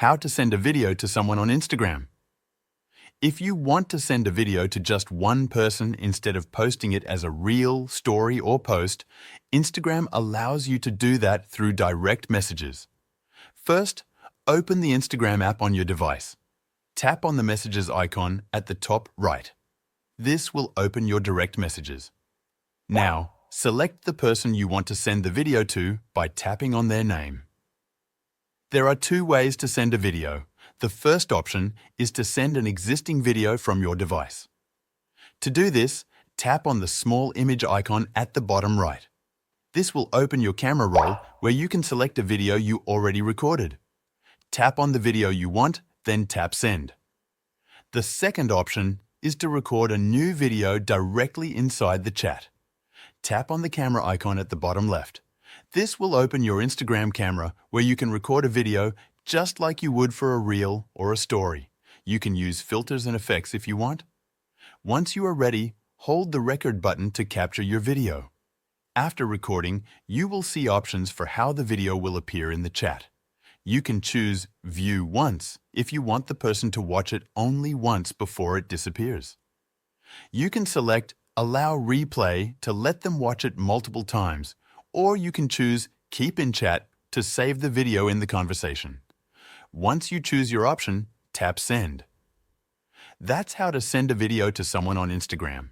How to send a video to someone on Instagram. If you want to send a video to just one person instead of posting it as a reel, story, or post, Instagram allows you to do that through direct messages. First, open the Instagram app on your device. Tap on the messages icon at the top right. This will open your direct messages. Now, select the person you want to send the video to by tapping on their name. There are two ways to send a video. The first option is to send an existing video from your device. To do this, tap on the small image icon at the bottom right. This will open your camera roll where you can select a video you already recorded. Tap on the video you want, then tap Send. The second option is to record a new video directly inside the chat. Tap on the camera icon at the bottom left. This will open your Instagram camera where you can record a video just like you would for a reel or a story. You can use filters and effects if you want. Once you are ready, hold the record button to capture your video. After recording, you will see options for how the video will appear in the chat. You can choose View Once if you want the person to watch it only once before it disappears. You can select Allow Replay to let them watch it multiple times, or you can choose Keep in Chat to save the video in the conversation. Once you choose your option, tap Send. That's how to send a video to someone on Instagram.